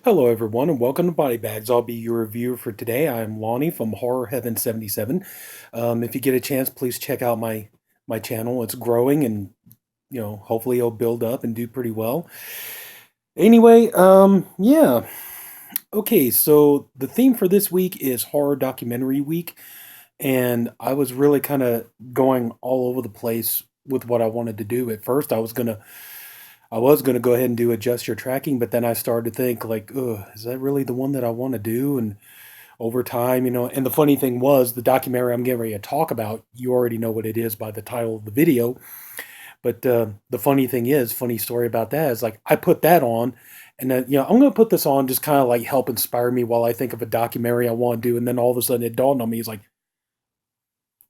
Hello, everyone, and welcome to Body Bags. I'll be your reviewer for today. I'm Lonnie from Horror Heaven77. If you get a chance, please check out my channel. It's growing, and hopefully it'll build up and do pretty well. Anyway, yeah. Okay, so the theme for this week is horror documentary week, and I was really kind of going all over the place with what I wanted to do. At first, I was gonna go ahead and do adjust your tracking, but then I started to think like, ugh, is that really the one that I want to do? And over time, and the funny thing was the documentary I'm getting ready to talk about, you already know what it is by the title of the video. But the funny thing is, funny story about that is like I put that on, and then I'm gonna put this on just kind of like help inspire me while I think of a documentary I want to do, and then all of a sudden it dawned on me, it's like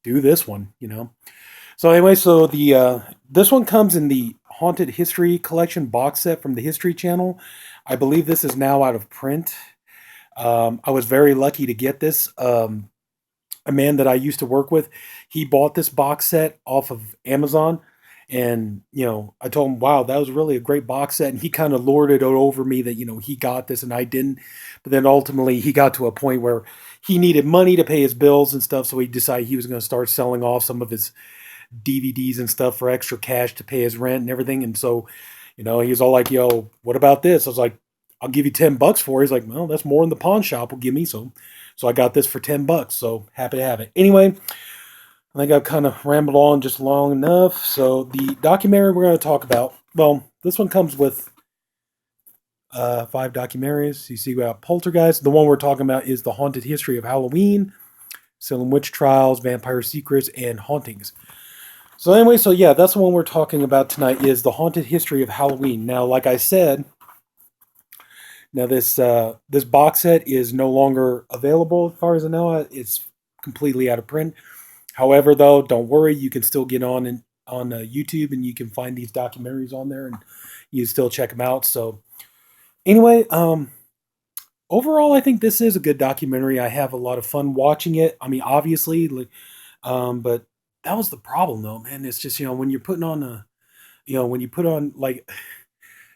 do this one. So anyway, so the this one comes in the Haunted History Collection box set from the History Channel. I believe this is now out of print. I was very lucky to get this. A man that I used to work with, he bought this box set off of Amazon, and I told him, "Wow, that was really a great box set." And he kind of lorded it over me that he got this and I didn't. But then ultimately, he got to a point where he needed money to pay his bills and stuff, so he decided he was going to start selling off some of his DVDs and stuff for extra cash to pay his rent and everything. And so, he was all like, "Yo, what about this?" I was like, "I'll give you $10 for it." He's like, "Well, that's more than the pawn shop will give me." So I got this for $10. So happy to have it. Anyway, I think I've kind of rambled on just long enough. So the documentary we're going to talk about, well, this one comes with five documentaries. You see, we got Poltergeist. The one we're talking about is The Haunted History of Halloween, Salem Witch Trials, Vampire Secrets, and Hauntings. So anyway, so yeah, that's the one we're talking about tonight is The Haunted History of Halloween. Now, like I said, now this box set is no longer available as far as I know. It's completely out of print. However, though, don't worry, you can still get on YouTube and you can find these documentaries on there and you still check them out. So anyway, overall, I think this is a good documentary. I have a lot of fun watching it. I mean, obviously, like, but that was the problem, though, man. It's just when you're putting on when you put on like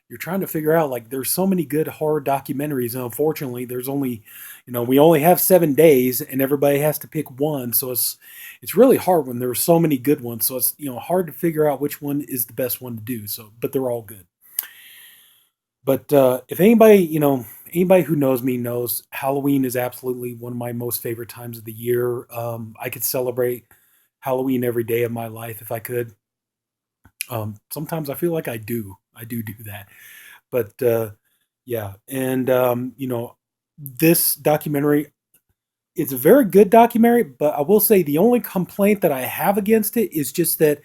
you're trying to figure out like there's so many good horror documentaries, and unfortunately, there's only we only have 7 days, and everybody has to pick one. So it's really hard when there's so many good ones. So it's hard to figure out which one is the best one to do. So, but they're all good. But if anybody who knows me knows Halloween is absolutely one of my most favorite times of the year. I could celebrate Halloween every day of my life if I could. Sometimes I feel like I do. I do that. But yeah, and this documentary, it's a very good documentary. But I will say the only complaint that I have against it is just that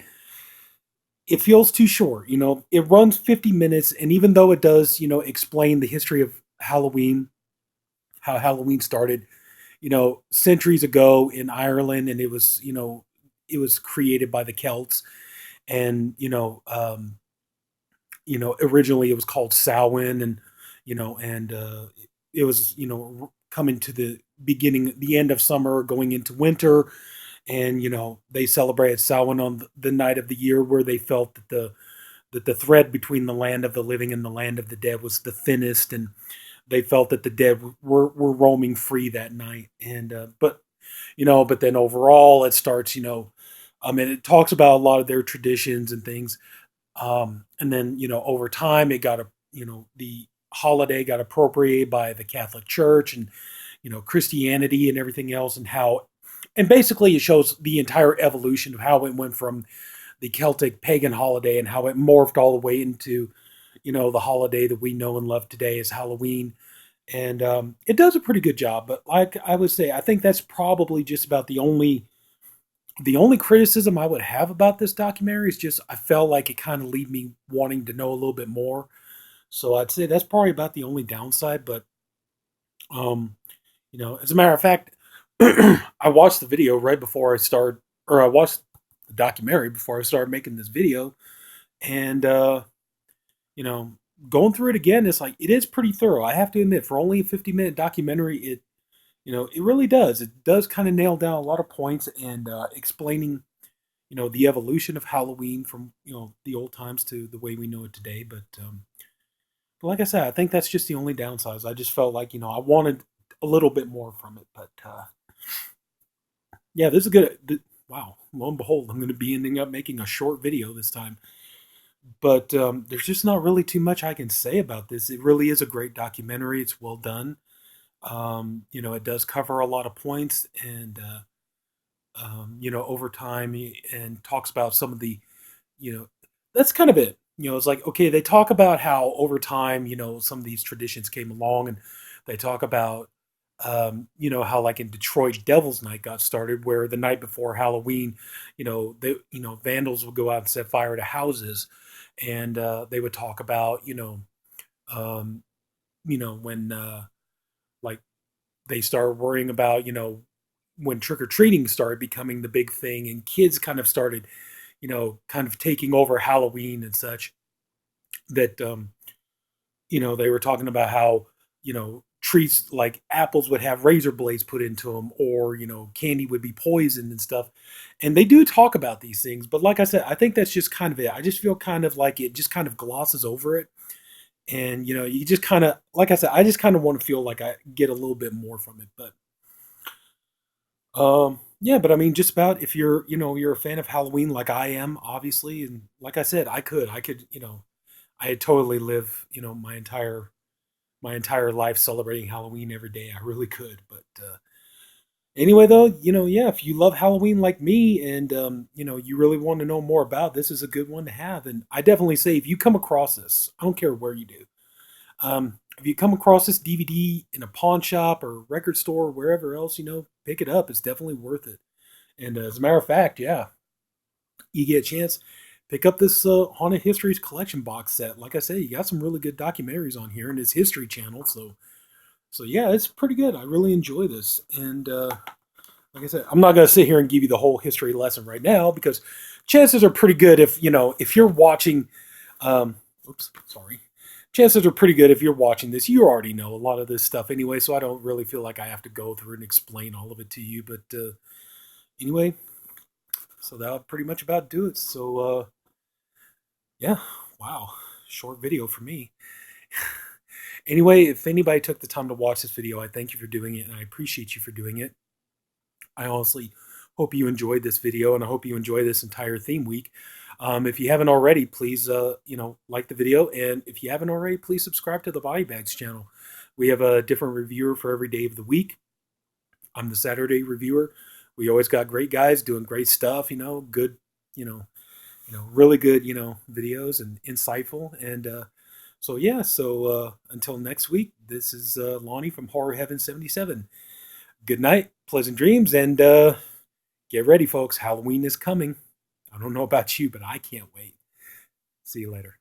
it feels too short. It runs 50 minutes, and even though it does, explain the history of Halloween, how Halloween started, centuries ago in Ireland, and it was created by the Celts, and originally it was called Samhain, and it was coming to the end of summer, going into winter, and they celebrated Samhain on the night of the year where they felt that the thread between the land of the living and the land of the dead was the thinnest, and they felt that the dead were roaming free that night, and but then overall it starts, I mean, it talks about a lot of their traditions and things. And then, over time, the holiday got appropriated by the Catholic Church and, Christianity and everything else, and basically it shows the entire evolution of how it went from the Celtic pagan holiday and how it morphed all the way into, the holiday that we know and love today as Halloween. And it does a pretty good job. But like I would say, I think that's probably just about the only criticism I would have about this documentary is just I felt like it kind of leave me wanting to know a little bit more. So I'd say that's probably about the only downside. But um, as a matter of fact, I watched the video right before I started, or I watched the documentary before I started making this video, and you know, going through it again, it's like it is pretty thorough. I have to admit, for only a 50-minute documentary, it really does. It does kind of nail down a lot of points and explaining, the evolution of Halloween from, the old times to the way we know it today. But But like I said, I think that's just the only downside. I just felt like, I wanted a little bit more from it. But yeah, this is good. Wow, lo and behold, I'm going to be ending up making a short video this time. But there's just not really too much I can say about this. It really is a great documentary. It's well done. It does cover a lot of points, and over time, and talks about some of the, you know, that's kind of it. It's like, okay, they talk about how over time, some of these traditions came along, and they talk about, how like in Detroit, Devil's Night got started, where the night before Halloween, vandals would go out and set fire to houses, and they would talk about, um, when like they started worrying about, when trick or treating started becoming the big thing, and kids kind of started, kind of taking over Halloween and such. That they were talking about how, treats like apples would have razor blades put into them, or candy would be poisoned and stuff. And they do talk about these things, but like I said, I think that's just kind of it. I just feel kind of like it just kind of glosses over it. And you just kind of, like I said, I just kind of want to feel like I get a little bit more from it. But yeah, but I mean, just about, if you're a fan of Halloween like I am, obviously, and like I said, I could, I totally live, my entire life celebrating Halloween every day. I really could. But anyway, though, yeah, if you love Halloween like me, and you really want to know more about, this is a good one to have. And I definitely say, if you come across this, I don't care where you do. If you come across this DVD in a pawn shop or record store or wherever else, pick it up. It's definitely worth it. And as a matter of fact, yeah, you get a chance, pick up this Haunted Histories collection box set. Like I said, you got some really good documentaries on here in this History Channel. So yeah, it's pretty good. I really enjoy this. And like I said, I'm not going to sit here and give you the whole history lesson right now, because chances are pretty good, if you're watching, um, oops, sorry. Chances are pretty good, if you're watching this, you already know a lot of this stuff anyway, so I don't really feel like I have to go through and explain all of it to you. But anyway, so that would pretty much about do it. So yeah, wow, short video for me. Anyway, if anybody took the time to watch this video, I thank you for doing it, and I appreciate you for doing it. I honestly hope you enjoyed this video, and I hope you enjoy this entire theme week. If you haven't already, please, like the video. And if you haven't already, please subscribe to the Body Bags channel. We have a different reviewer for every day of the week. I'm the Saturday reviewer. We always got great guys doing great stuff, good, really good, videos, and insightful. And so, yeah, so until next week, this is Lonnie from Horror Heaven 77. Good night, pleasant dreams, and get ready, folks. Halloween is coming. I don't know about you, but I can't wait. See you later.